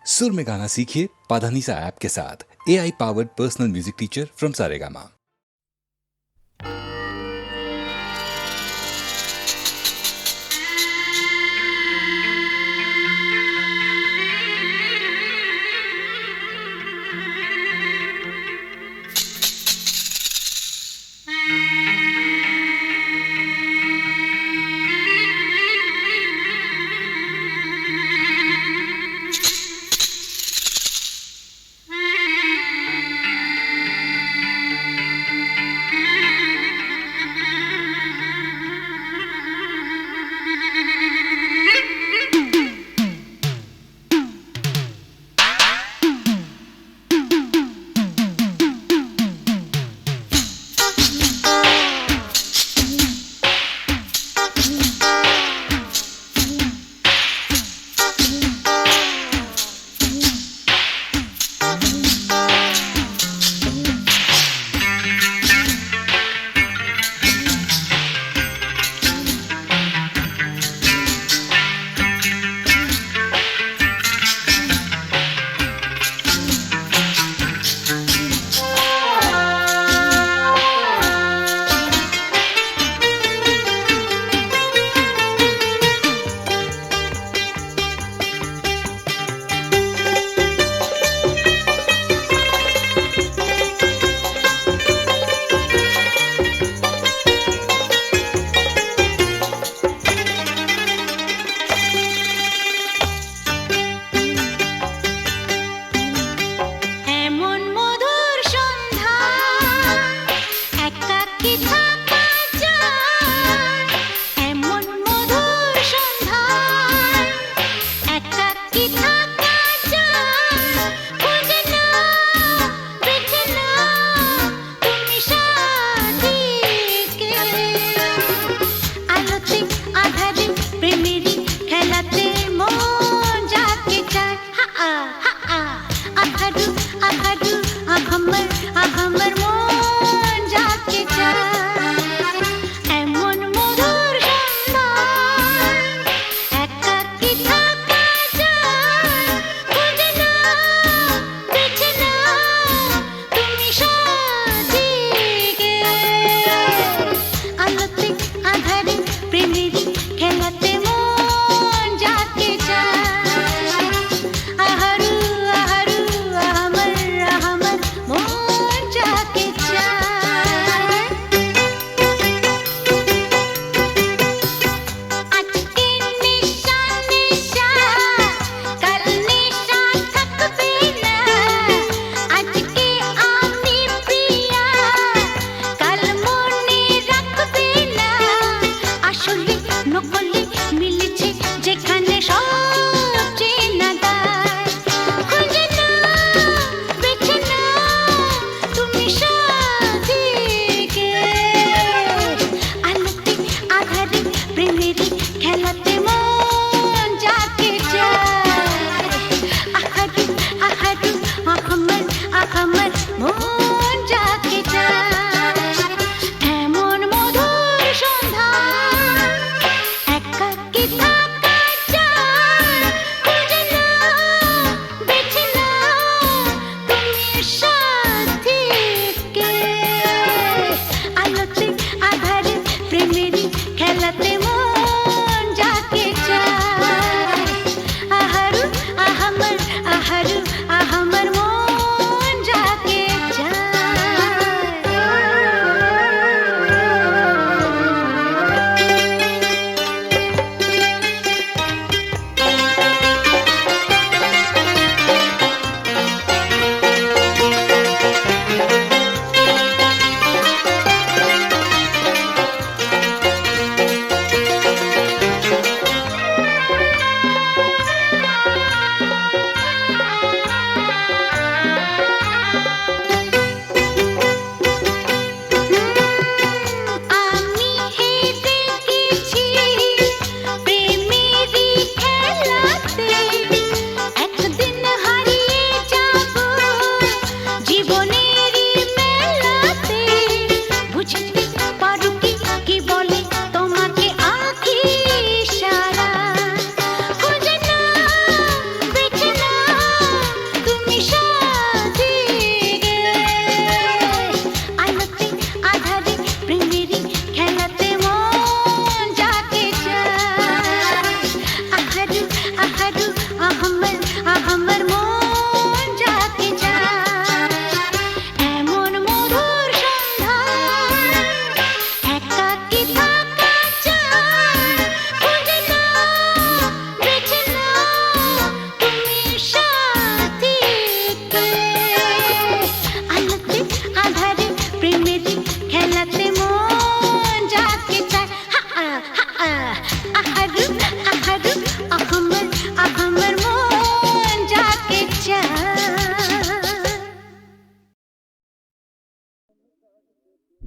सुर में गाना सीखिए पाधानीसा ऐप के साथ। AI powered personal music teacher from Saregama.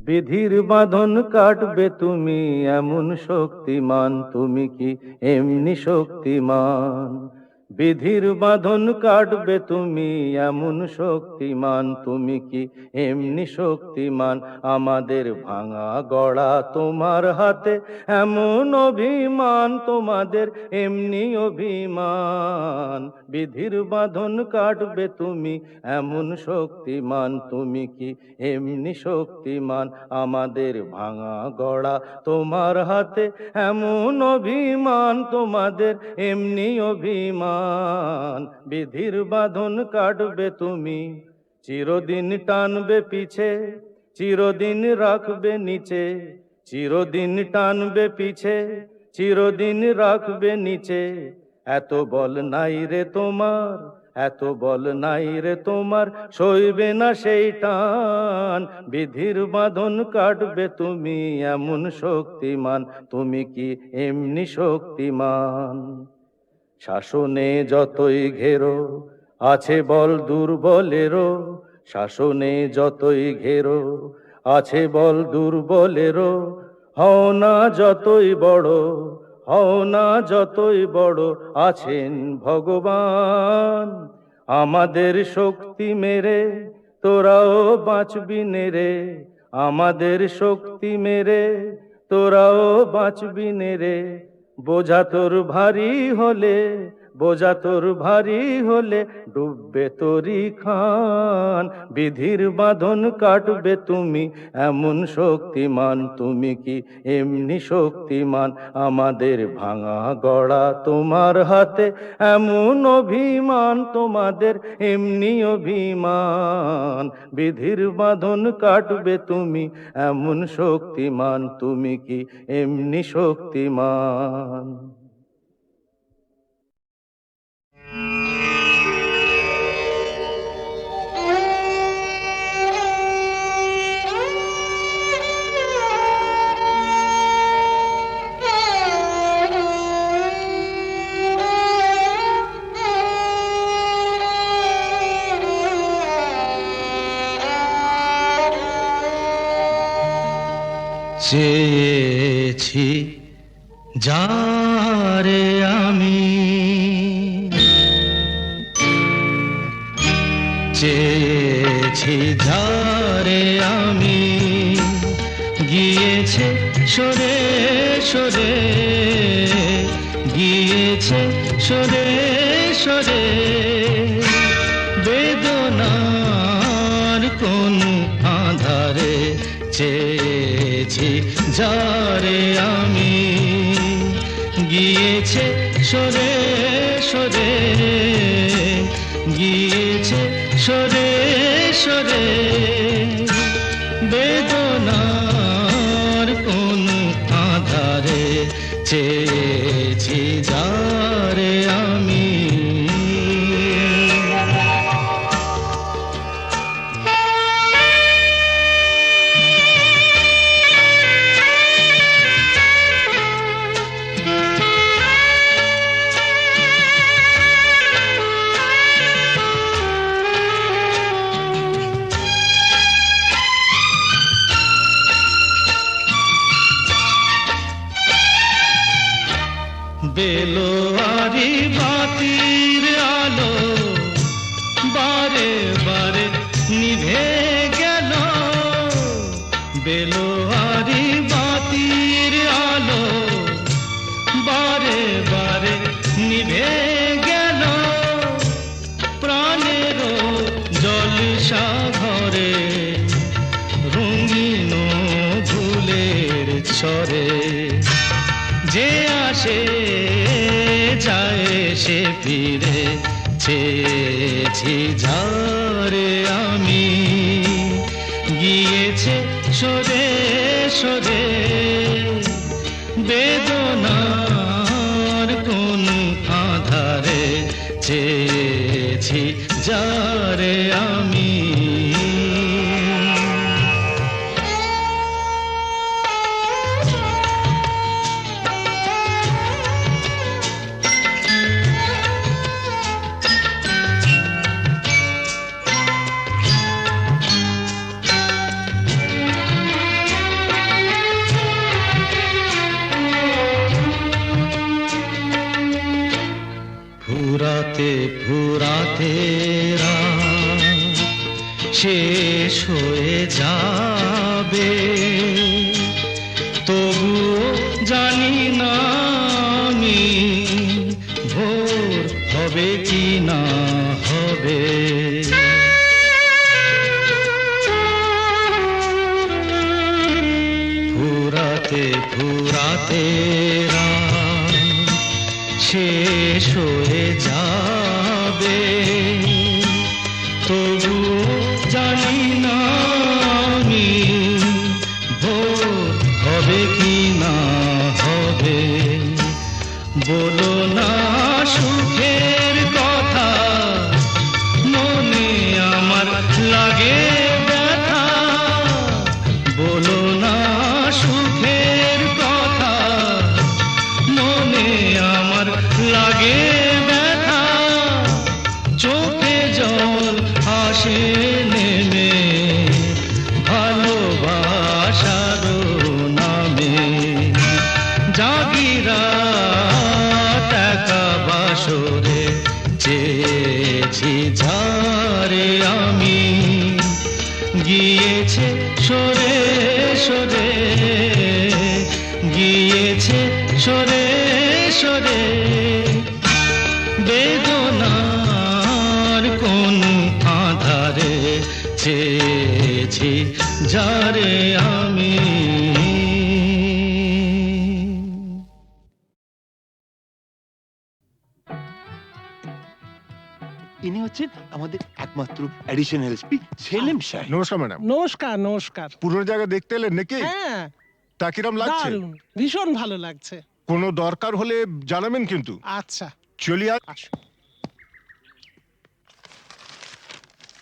বিধির বাঁধন কাটবে তুমি এমন শক্তিমান, তুমি কি এমনি শক্তিমান? বিধির বাঁধন কাটবে তুমি এমন শক্তিমান, তুমি কি এমনি শক্তিমান? আমাদের ভাঙা গড়া তোমার হাতে এমন অভিমান, তোমাদের এমনি অভিমান। বিধির বাঁধন কাটবে তুমি এমন শক্তিমান, তুমি কি এমনি শক্তিমান? আমাদের ভাঙা গড়া তোমার হাতে এমন অভিমান, তোমাদের এমনি অভিমান। বিধির বাঁধন কাটবে তুমি, চিরদিন টানবে পিছে, চিরদিন রাখবে নিচে। চিরদিন টানবে পিছে, চিরদিন রাখবে নিচে। এত বল নাই রে তোমার, এত বল নাই রে তোমার, সইবে না সেই টান। বিধির বাঁধন কাটবে তুমি এমন শক্তিমান, তুমি কি এমনি শক্তিমান? শাসনে যতই ঘেরো আছে বল দুর্বলেরও, শাসনে যতই ঘেরো আছে বল দুর্বলেরও। হও না যতই বড়, হও না যতই বড়, আছেন ভগবান। আমাদের শক্তি মেরে তোরাও বাঁচবি নেরে, আমাদের শক্তি মেরে তোরাও বাঁচবি নেরে। বোঝা তোর ভারী হলে, বোঝা তোর ভারী হলে, ডুববে তোরি খান। বিধির বাঁধন কাটবে তুমি এমন শক্তিমান, তুমি কি এমনি শক্তিমান? আমাদের ভাঙা গড়া তোমার হাতে এমন অভিমান, তোমাদের এমনি অভিমান। বিধির বাঁধন কাটবে তুমি এমন শক্তিমান, তুমি কি এমনি শক্তিমান? চেয়েছি যারে আমি, চেয়েছি যারে আমি, গিয়েছে সরে সরে, গিয়েছে সরে সরে। বেদনার কোন আধারে চেয়েছি যারে আমি, গিয়েছে সরে সরে, গিয়েছে সরে সরে। বেদনার কোন আধারে চেয়েছি যারে আমি। বেলোয়ারি বাতির আলো বারে বারে নিভে গেল, বেলোয়ারি বাতির আলো বারে বারে নিভে গেল। প্রাণের জলসা ঘরে রঙিন ফুলের ছড়ে, যে আসে যায় সে ফিরে। চেয়েছি যারে আমি, গিয়েছে সরে সরে। বেদনার কোন আধারে চেয়েছি যারে আমি। রাত শেষ হয়ে যাবে, তবুও জানি না আমি ভোর হবে কি না হবে। ফুরাতে ফুরাতে রাত শেষ হয়ে যাবে, তবুও জানি না আমি ভোর হবে কি না হবে। বলো না সুখের কথা, মনে আমার লাগে ব্যথা। বলো না সুখের কথা, মনে আমার লাগে ব্যথা। চোখে জল আসে নেমে ভালোবাসার নামে। জাগিরা টাকা বাসরে চেয়েছি ঝারে আমি, গিয়েছে সরে সরে, গিয়েছে সরে সরে। বেদনার কোন আধারে চেয়েছি যারে আমি। ইনি হচ্ছেন আমাদের একমাত্র অ্যাডিশনাল এসপি সেলিম সাহেব। নমস্কার ম্যাডাম। নমস্কার নমস্কার। পুরো জায়গা দেখতে এলেন নাকি? হ্যাঁ, তা কিরম লাগছে? দারুণ, ভীষণ ভালো লাগছে। কোনো দরকার হলে জানাবেন কিন্তু। আচ্ছা, চলি আর আসো।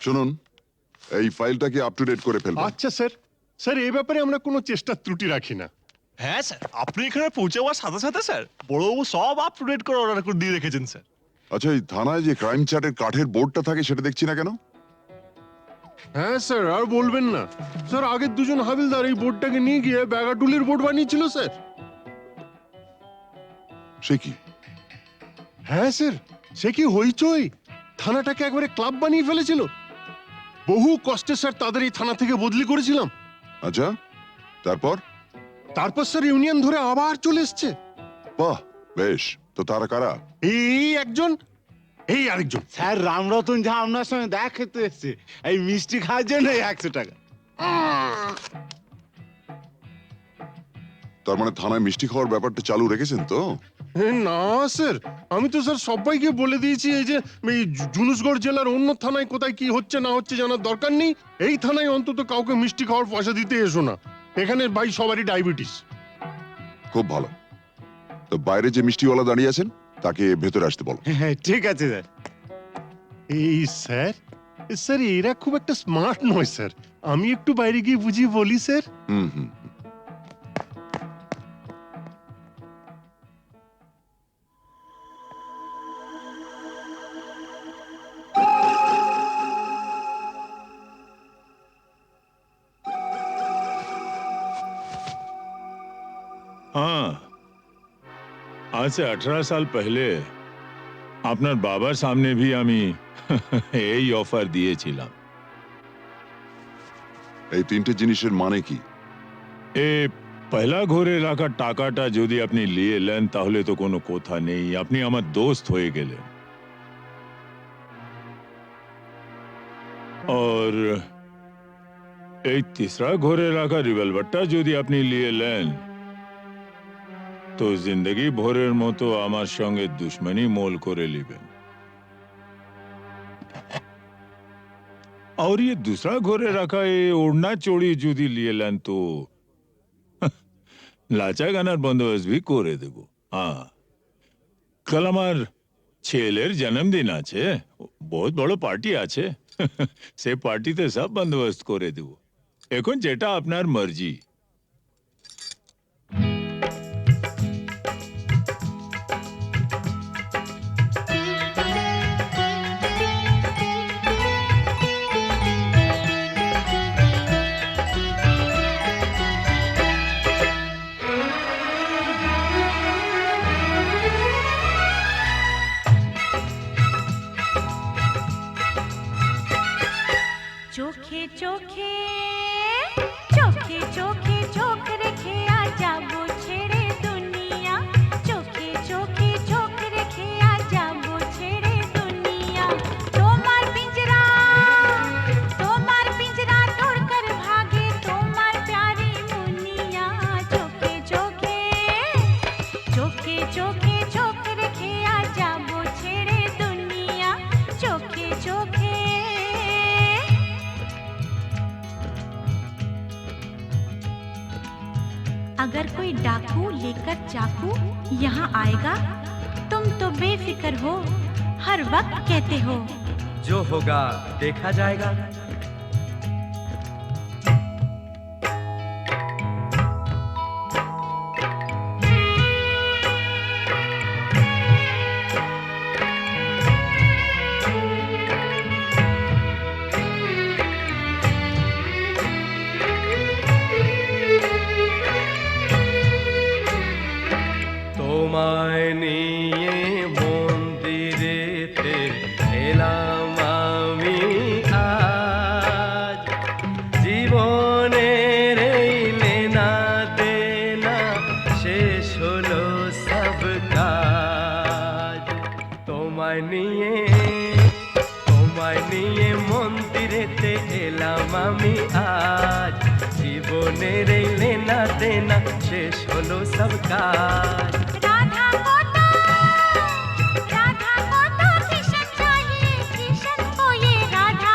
শুনুন, এই ফাইলটাকে আপ টু ডেট করে ফেলবেন। আচ্ছা স্যার। স্যার এই ব্যাপারে আমরা কোনো চেষ্টা ত্রুটি রাখি না। হ্যাঁ স্যার, আপনি এখানে পৌঁছাবার সাথে সাথে স্যার বড়বাবু সব আপ টু ডেট করে অর্ডার করে দিয়ে রেখেছেন স্যার। আচ্ছা, এই থানায় যে ক্রাইম চার্টের কাঠের বোর্ডটা থাকে সেটা দেখছি না কেন? হ্যাঁ স্যার, আর বলবেন না স্যার, আগের দুজন হাবিলদার এই বোর্ডটাকে নিয়ে গিয়ে ব্যাগাটুলির বোর্ড বানিয়েছিল স্যার। সে কি? হ্যাঁ স্যার, সে কি হইচই, থানাটাকে একবারে ক্লাব বানিয়ে ফেলেছিল। বহু কষ্টে স্যার তাদের এই থানা থেকে বদলি করেছিলাম। আচ্ছা, তারপর? তারপর স্যার ইউনিয়ন ধরে আবার চলে এসছে। বাহ, বেশ। তো তারা কারা? এই একজন, এই আরেকজন। স্যার রামরতন ঝা আপনার সঙ্গে দেখা খেতে এসছে এই মিষ্টি খাওয়ার জন্য 100 টাকা। তার মানে থানায় মিষ্টি খাওয়ার ব্যাপারটা চালু রেখেছেন তো? না স্যার, আমি তো স্যার সবাইকে বলে দিয়েছি এই যে এই জুনুসগড় জেলার অন্য থানায় কোথায় কি হচ্ছে না হচ্ছে জানার দরকার নেই। এই থানায় অন্তত কাউকে মিষ্টি খাওয়ার পয়সা দিতে এসো না। এখানে ভাই সবারই ডায়াবেটিস। খুব ভালো। তো বাইরে যে মিষ্টিওয়ালা দাঁড়িয়ে আছেন তাকে ভেতরে আসতে বলো। হ্যাঁ ঠিক আছে স্যার। এই স্যার, স্যার এরা খুব একটা স্মার্ট নয় স্যার, আমি একটু বাইরে গিয়ে বুঝিয়ে বলি স্যার। হুম হুম। हाँ, आज से 18 साल पहले আপনার বাবার সামনে भी আমি এই অফার দিয়েছিলাম। এই তিনটে জিনিসের মানে কি? এ পয়লা ঘরে রাখা টাকাটা যদি আপনি নিয়ে নেন তাহলে তো কোনো কথা নেই, আপনি আমার দোস্ত হয়ে গেলেন। और এই तीसरा ঘরে রাখা রিভলভারটা যদি আপনি নিয়ে নেন তো জিন্দগি ভরের মতো আমার সঙ্গে দুশ্মনী মোল করে নেবেন। और ये दूसरा घरे रखा ये ओढ़ना चोड़ी जुदी लिए लेन तो लाचा गानार बंदोबस्त भी करे देबो। हाँ, कल আমার ছেলের জন্মদিন আছে, বহুত বড় পার্টি আছে, সে পার্টিতে সব বন্দোবস্ত করে দেবো। এখন যেটা আপনার মর্জি। চোখে চোখে চোখে চোখে চোখ রেখে আজ যাবো ছেড়ে দুনিয়া চোখে চোখে চোখ রেখে আজ যাবো ছেড়ে দুনিয়া তোমার পিंजरा तोड़ कर भागे তোমার प्यारी मुनिया চোখে চোখে চোখে চোখে চোখ রেখে আজ যাবো ছেড়ে দুনিয়া চোখে চোখে अगर कोई डाकू लेकर चाकू यहाँ आएगा तुम तो बेफिक्र हो हर वक्त कहते हो जो होगा देखा जाएगा। তোমায় নিয়ে মন্দিরেতে এলাম আমি আজ জীবনের এই লেনা দেনা শেষ হলো সব কাজ তোমায় নিয়ে মন্দিরেতে এলাম আমি আজ জীবনের এই লেনা দেনা শেষ হলো সব কাজ। राधा को तो किशन चाहिए किशन को ये राधा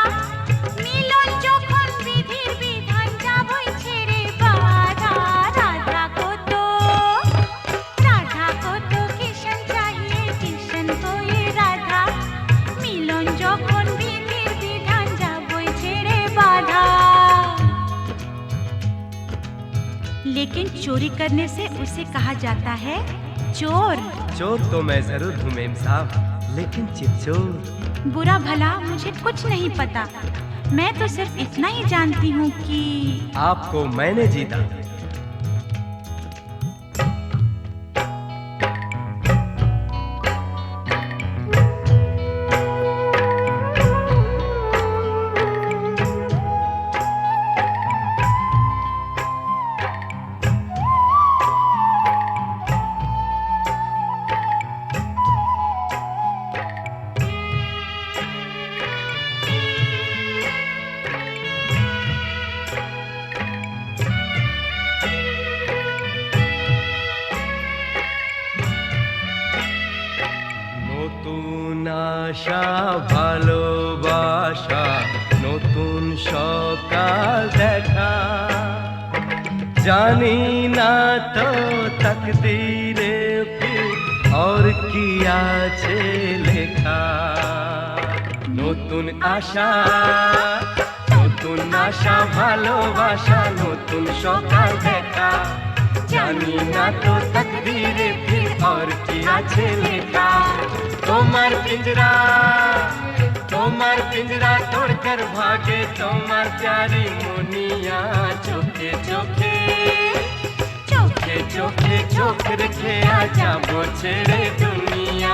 मिलन যখন বিধির বিধান যাবই ছেড়ে বাধা राधा को तो किशन चाहिए किशन को ये राधा मिलन যখন বিধির বিধান যাবই ছেড়ে বাধা लेकिन चोरी करने से उसे कहा जाता है चोर। चोर तो मैं जरूर हूँ मेम साहब, लेकिन चित्चोर। बुरा भला मुझे कुछ नहीं पता, मैं तो सिर्फ इतना ही जानती हूँ कि आपको मैंने जीता। নতুন আশা ভালোবাসা নতুন সকাল দেখা জানি না তো তকদীরে ফির और কি আছে লেখা নতুন আশা ভালোবাসা নতুন সকাল দেখা জানি না তো তকদীরে ফির और কি আছে লেখা তোমার पिंजरा तोड़कर भागे तुम्हार प्यारी मुनिया चोखे चोखे चोखे चोखे चोख रखे आजा वो छेड़े दुनिया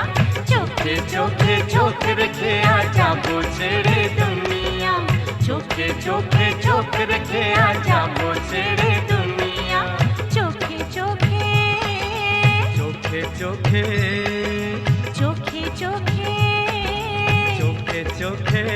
चोखे चोखे चोख रखे आजा वो छेड़े दुनिया चोखे चोखे चोख रखे आजा वो छेड़े दुनिया चोखे चोखे चोखे चोखे चोखे चोखे चोखे चोखे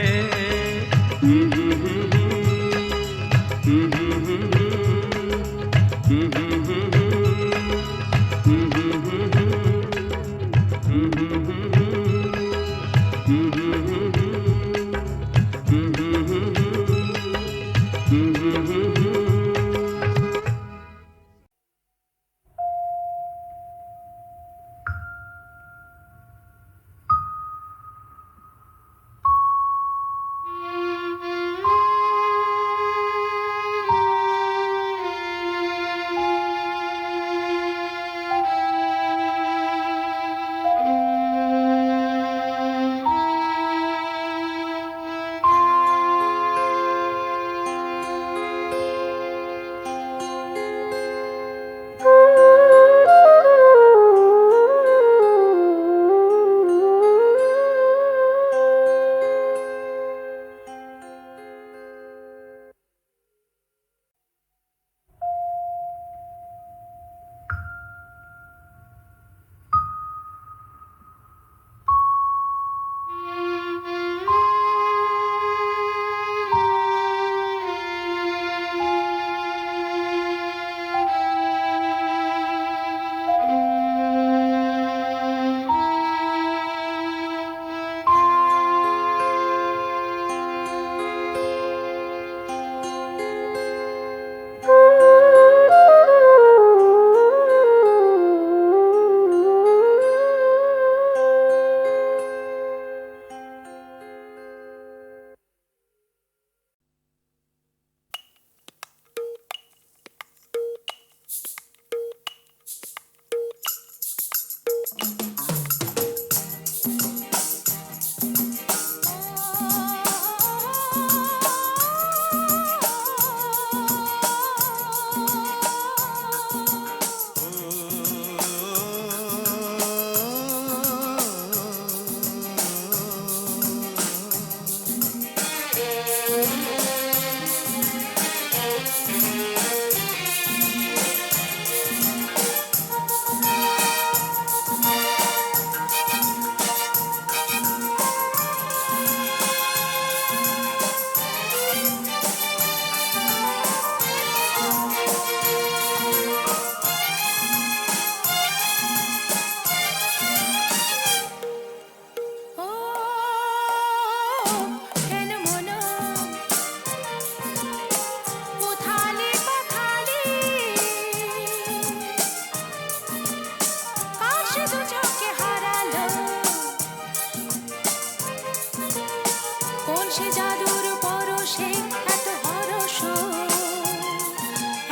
সে জাদুর পরশে এত হরস,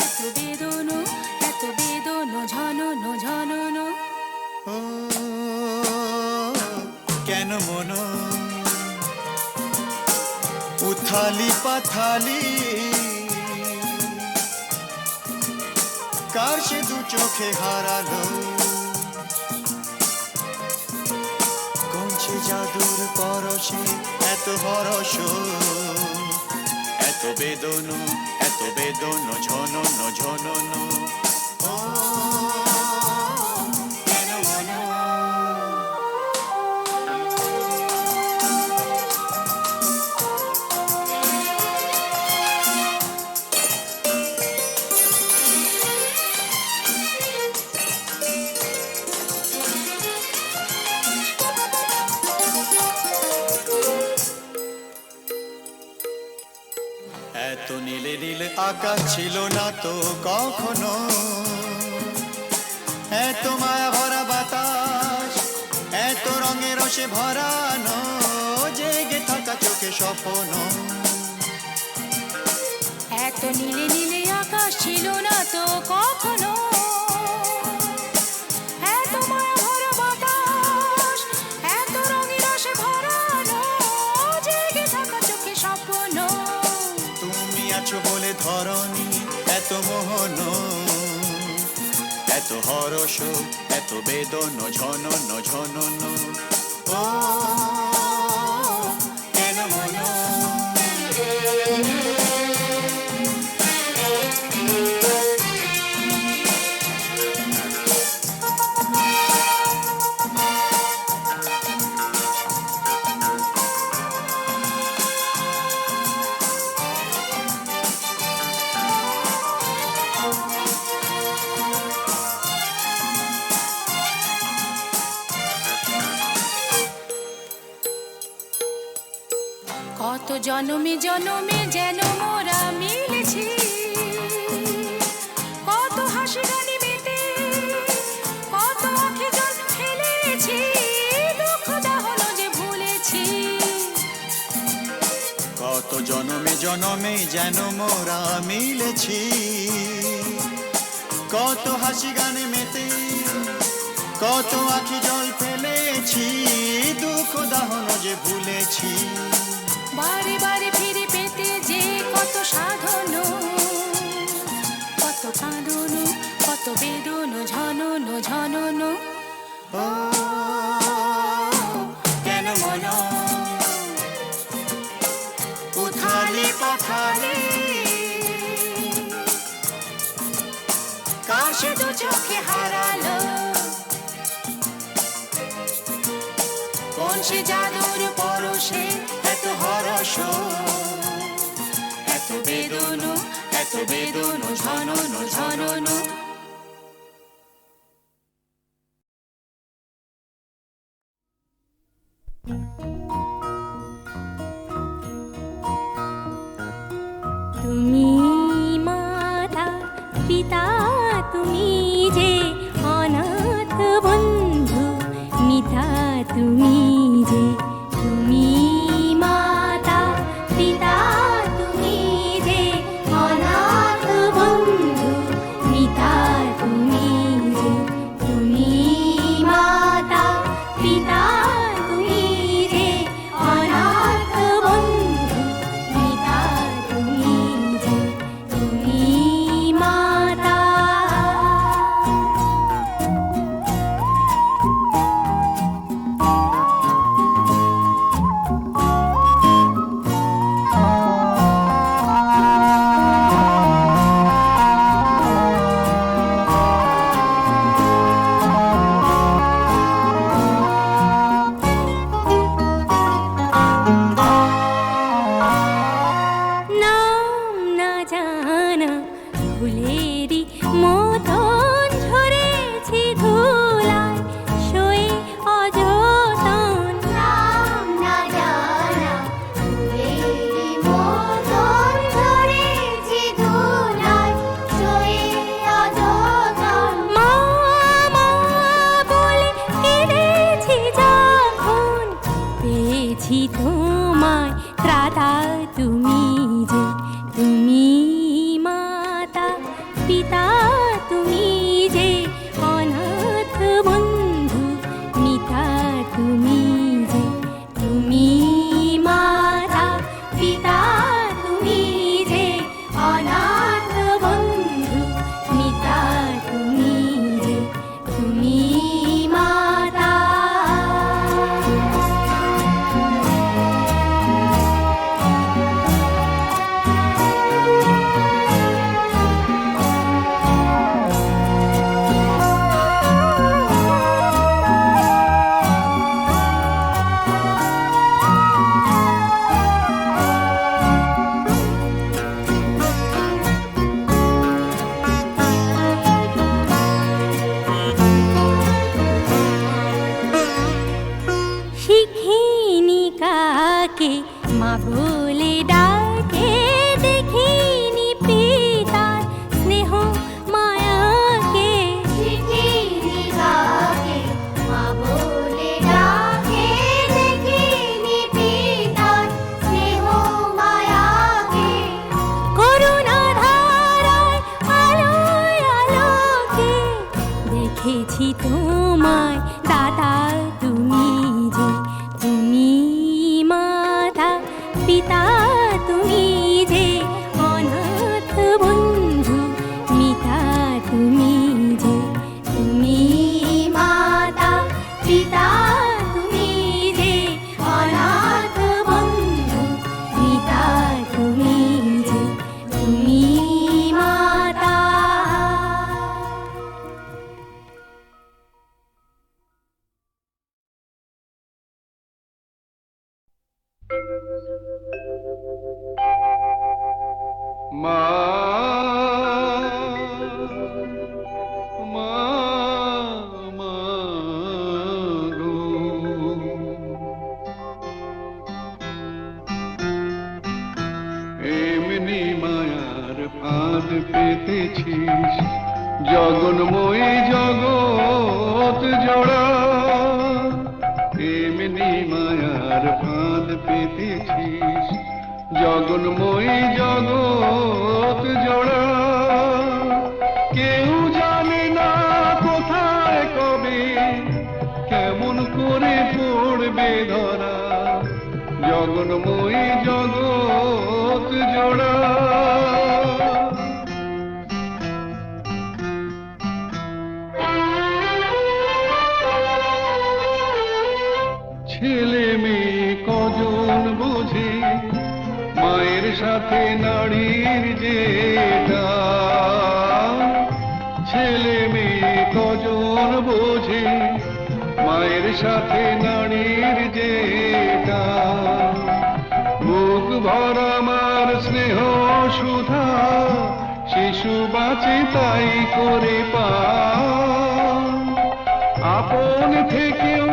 এত বেদন, এত বেদন ঝনন ঝনন। ও কেন মন উথালি পাথালি, কার সে দু চোখে হারালো, কোন সে জাদুর পরশে এত হরস, এত বেদন, এত বেদন ঝনন ঝনন। ও কেন মন এত নীলে নীল আকাশ ছিল না তো কখনো, এত মায়া ভরা বাতাস, এত রঙে রসে ভরানো, জেগে থাকা চোখে স্বপ্ন। এত নীলে নীলে আকাশ ছিল না তো কখনো, এত মায়া ভরা বাতাস, এত রঙে রসে ভরানো, জেগে থাকা চোখে স্বপ্ন। তুমি আছো বলে ধরনি এত মোহন, এত হরস, এত বেদন ঝনন ঝনন। ও কেন মন কত জনমে জনমে যেন মোরা মিলেছি, কত হাসি গানে মেতে, কত আঁখি জল ফেলেছি, দুঃখ দাহন যে ভুলেছি। কত জনমে জনমে যেন মোরা মিলেছি, কত হাসি গানে মেতে, কত আঁখি জল ফেলেছি, দুঃখ দাহন যে ভুলেছি। বারে বারে ফিরে পেতে যে কত সাধন, কত কাঁদন, কত বেদন ঝনন ঝনন। ও কেন মন উথালি পাথালি, কার সে দু চোখে হারালো, কোন সে জাদুর পরশে এত হরস, এত বেদন, এত বেদন ঝনন ঝনন। তুমি মাতা পিতা, তুমি যে অনাথ বন্ধু, মিতা তুমি যে, তুমি মাতা পিতা, তুমি যে অনাথ বন্ধু, মিতা তুমি যে, তুমি মাতা পিতা, তুমি যে অনাথ বন্ধু, মিতা তুমি যে। ত্রাতা তুমি যে, তুমি মাতা পিতা তুমি যে, অনাথ বন্ধু মিতা তুমি যে, তুমি মাতা পিতা তুমি যে, অনাথ বন্ধু মিতা তুমি যে, তুমি মাতা। শিখিনি কাকে মা বলে ডাকে, দেখিনি পিতার স্নেহ মায়াকে। শিখিনি কাকে মা বলে ডাকে, দেখিনি পিতার স্নেহ মায়াকে। করুণা ধারায় আলোয় আলোকে দেখেছি তোমায় দাদা তুমি যে, তুমি মাতা পিতা তুমি যে, অনাথ বন্ধু মিতা তুমি যে, তুমি মাতা পিতা তুমি যে, অনাথ বন্ধু মিতা তুমি যে, তুমি মাতা। মা মা মা গো, এমনি মায়ার ফাঁদ পেতেছিস, জগন্ময়ী জগৎ জোড়া। এমনি মায়ার ফাঁদ পেতেছিস, জগন্ময়ী জগৎ জোড়া। কেউ জানে না কোথায় কবে কেমন করে পড়বে ধরা, জগন্ময়ী জগৎ জোড়া। ছেলে মেয়ে কজন বোঝে মায়ের সাথে নারীর যেটা, ছেলে মেয়ে কজন বোঝে মায়ের সাথে নারীর যেটা। বুক ভরা মার স্নেহ সুধা, শিশু বাঁচে তাই করে পা। আপন থেকেও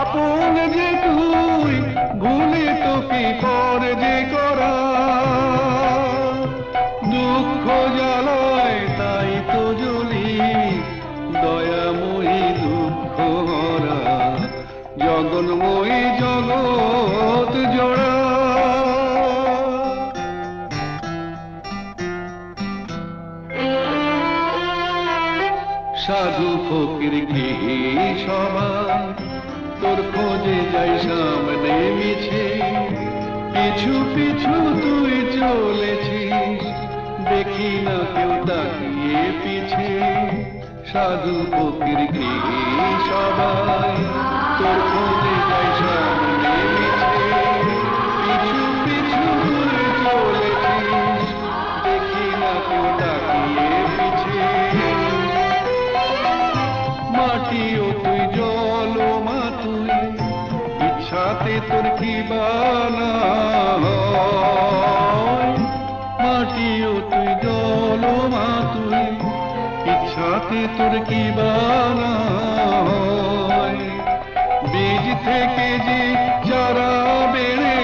আপন যে তুই, ভুলে তোকে পর যে করা। দুঃখ জ্বালায় তাই তো জ্বলি, দয়াময়ী দুঃখ হরা, জগন্ময়ী জগৎ জোড়া। সাধু ফকির কি সবাই তোর খোঁজে যাই সামনে মিছে, পিছু পিছু তুই চলেছিস, দেখি না কেউ তাকিয়ে পিছে। সাধু ফকির কি সবাই তোর খোঁজে যাই সামনে মিছে, পিছু পিছু তুই চলেছিস, দেখি না কেউ তাকিয়ে পিছে। মাটিও তুই জল মা তুই, ইচ্ছাতে তোর কি বানা হয়। মাটিও তুই জল মা তুই, ইচ্ছাতে তোর কি বানা হয়। বীজ থেকে যে চারা বেড়ে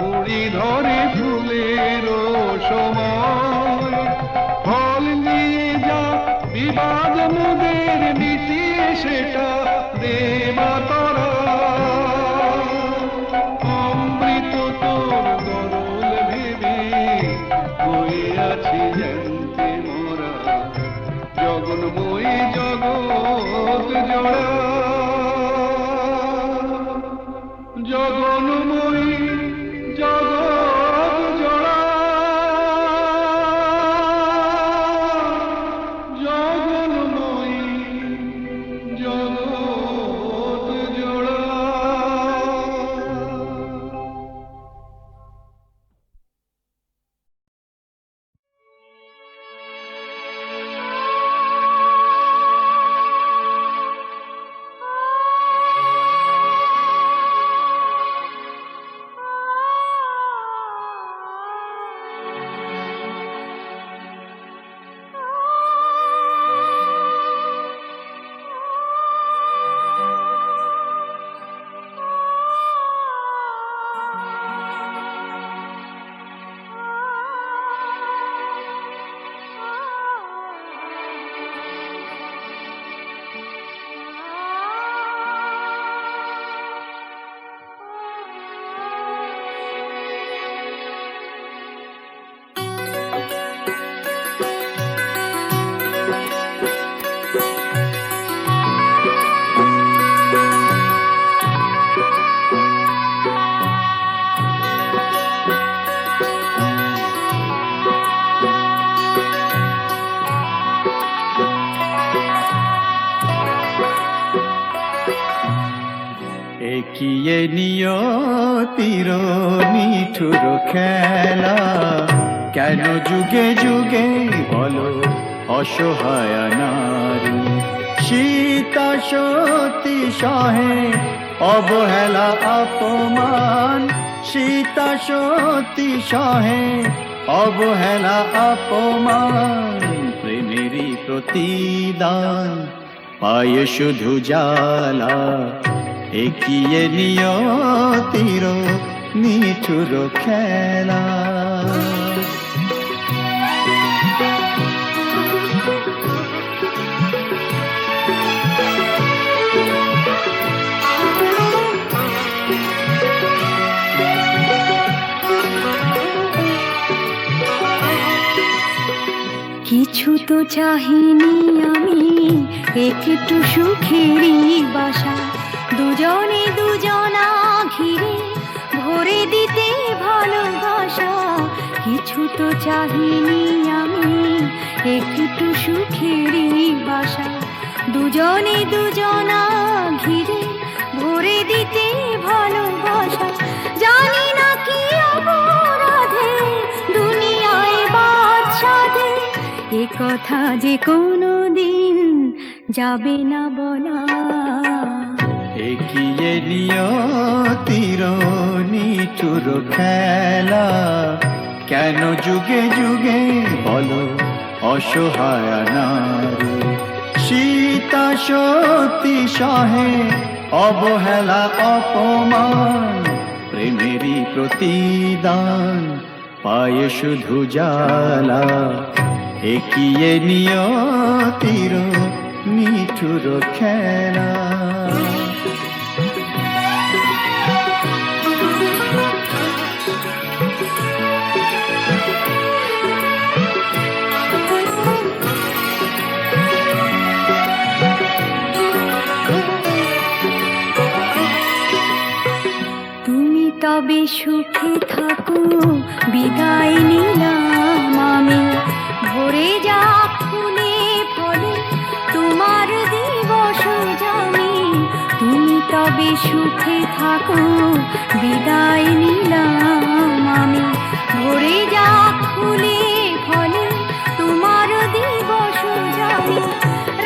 কুড়ি ধরে ফুলের সময়, ফল নিয়ে যা বিবাদ মোদের মিটিয়ে সেটা দেবা তরা। অমৃত তো একিয়ে নিয়তির নিঠুর খেলা, কেন যুগে যুগে বলো অসহায় নারী। সীতা সতী সহে অবহেলা অপমান, সীতা সতী সহে অবহেলা অপমান। প্রেমেরই প্রতিদান পায় শুধু জ্বালা, একিয়ে নিয়তির নিঠুর খেলা। কিছু তো চাহিনি আমি, একটু সুখেরই বাসা, দুজনে দুজনা ঘিরে ভরে দিতে ভালোবাসা। কিছু তো চাহিনি আমি, একটু সুখেরই বাসা, দুজনে দুজনা ঘিরে ভরে দিতে ভালোবাসা। জানি না কি অপরাধে দুনিয়ায় বাদশাদে, এ কথা যে কোনো দিন যাবে না বলা। একিয়ে নিয়তির নিঠুর খেলা, কেন যুগে যুগে বলো অসহায় নারী। সীতা সতী সহে অবহেলা অপমান, প্রেমেরই প্রতিদান পায় শুধু জ্বালা। একিয়ে নিয়তির নিঠুর খেলা। তুমি তবে সুখে থাকো, বিদায় নিলাম আমি। ভরে যা ফুলে ফলে তোমার দিবস জানি। তুমি তবে সুখে থাকো, বিদায় নিলাম আমি। ভরে যা ফুলে ফলে তোমার দিবস জানি।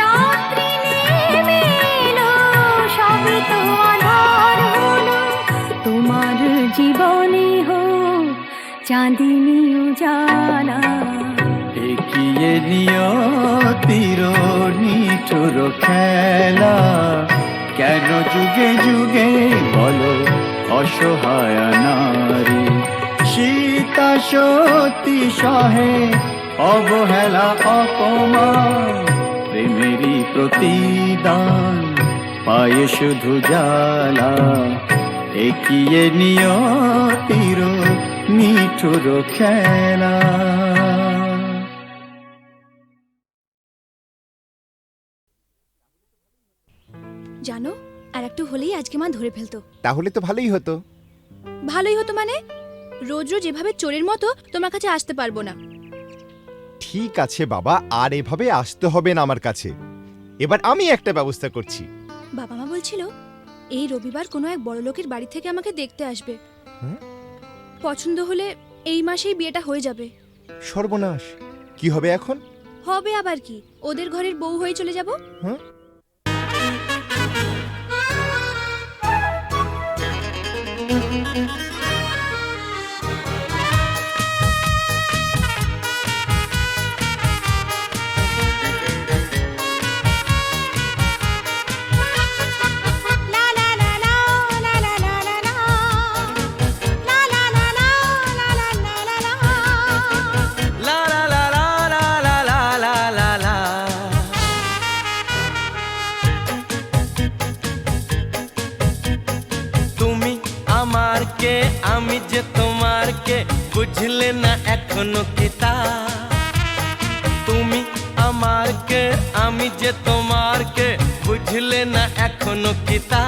রাত্রি নেমে এলো, সবই তো আধার হলো, তোমার জীবনে হোক চাঁদিনী উজালা। একিয়ে নিয়তির নিঠুর খেলা, কেন যুগে যুগে বলো অসহায় নারী। সীতা সতী সহে অবহেলা অপমান, প্রেমেরই প্রতিদান পায় শুধু জ্বালা। একিয়ে নিয়তির নিঠুর খেলা। জানো, আর একটু হলেই আজকে মা ধরে ফেলতো। তাহলে তো ভালোই হতো। ভালোই হতো মানে? রোজ রোজ এভাবে চোরের মতো তোমার কাছে আসতে পারবো না। ঠিক আছে বাবা, আর এভাবে আসতে হবে না আমার কাছে। এবার আমি একটা ব্যবস্থা করছি। বাবা মা বলছিল এই রবিবার কোনো এক বড় লোকের বাড়ি থেকে আমাকে দেখতে আসবে। পছন্দ হলে এই মাসেই বিয়েটা হয়ে যাবে। সর্বনাশ, কি হবে এখন? হবে আবার কি, ওদের ঘরের বউ হয়ে চলে যাব। হ্যাঁ, আমি যে তোমার কে বুঝলে না এখনো কিতা। তুমি আমার কে, আমি যে তোমার কে বুঝলে না এখনো কিতা।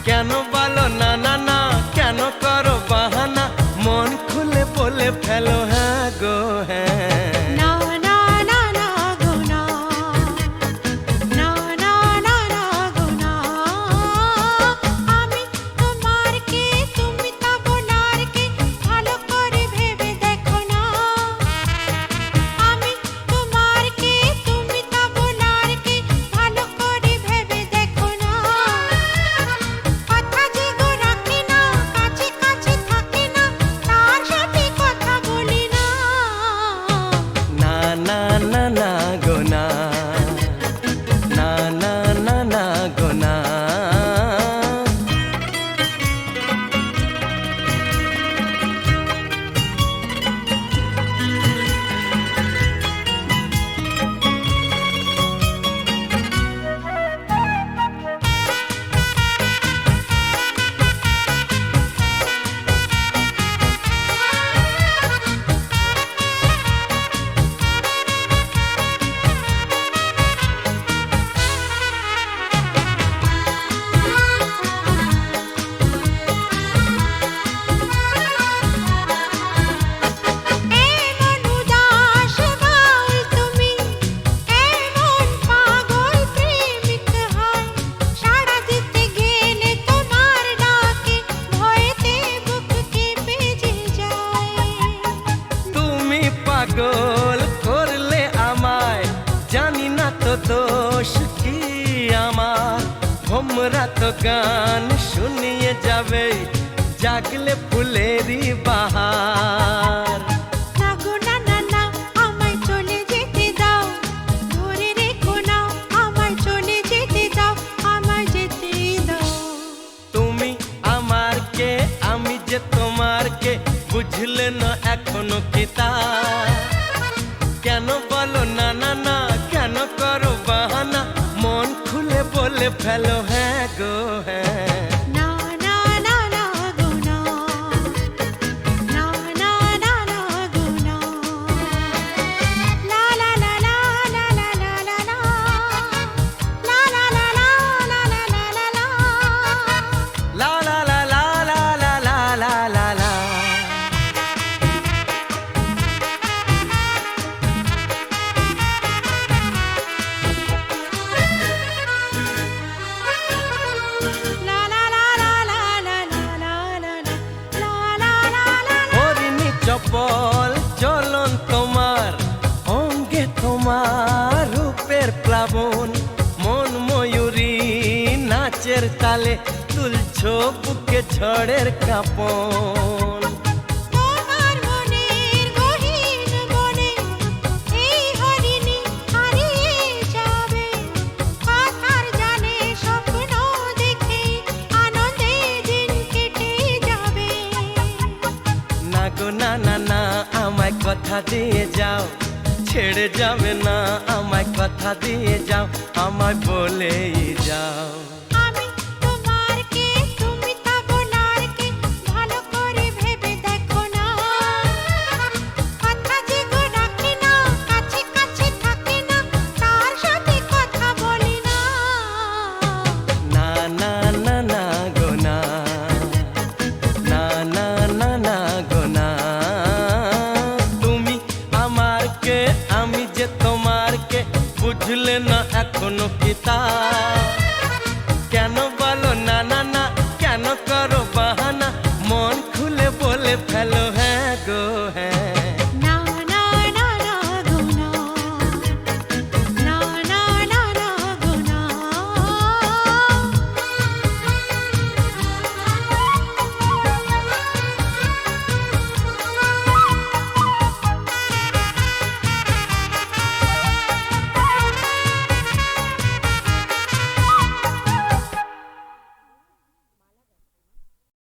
কেন বলো না না না, কেন করো বাহানা, মন খুলে বলে ফেলো হ্যাঁ গো হ্যাঁ। রাত গান শুনিয়ে যাবে জাগলে ফুলেরই বাহার। না গো না না না আমায় চলে যেতে দাও, ধরে রেখো না আমায় চলে যেতে দাও, আমায় যেতে দাও। তুমি আমার কে আমি যে তোমার কে বুঝলে না এখনো কি তা? কেন বলো না না না, কেন করো বাহানা, মন খুলে বলে ফেলো হ্যাঁ গো হ্যাঁ। না না না না গো না, না না না না গো না। লা লা লা লা লা লা লা লা লা, লা লা লা লা লা লা লা লা লা, লা লা লা লা লা লা লা লা লা লা। লা লা লা লা লা লা লা লা লা লা, লা লা লা লা। হরিণী চপল চলন তোমার, অঙ্গে তোমার রূপের প্লাবন, মন ময়ূরী নাচের তালে তুলছো বুকে ঝড়ের কাঁপন। তোমার মনের গহীন বনে এই হরিণী হারিয়ে যাবে, কথার জানে স্বপ্ন দেখে আনন্দে দিন কেটে যাবে। না গো না না না আমায় কথা দিয়ে যাও, ছেড়ে যাবে না আমায় কথা দিয়ে যাও, আমায় বলেই যাও। আমি তোমার কে তুমি তা বলার কে, ভালো করে ভেবে দেখো না, কথা যে গো রাখে না, কাছে কাছে থাকে না, তার সাথে কথা বলি না। না না না না গো না, না না না না গো না। তুমি আমার কে আমি যে তোমার কে বুঝলে না এখনো কি তা?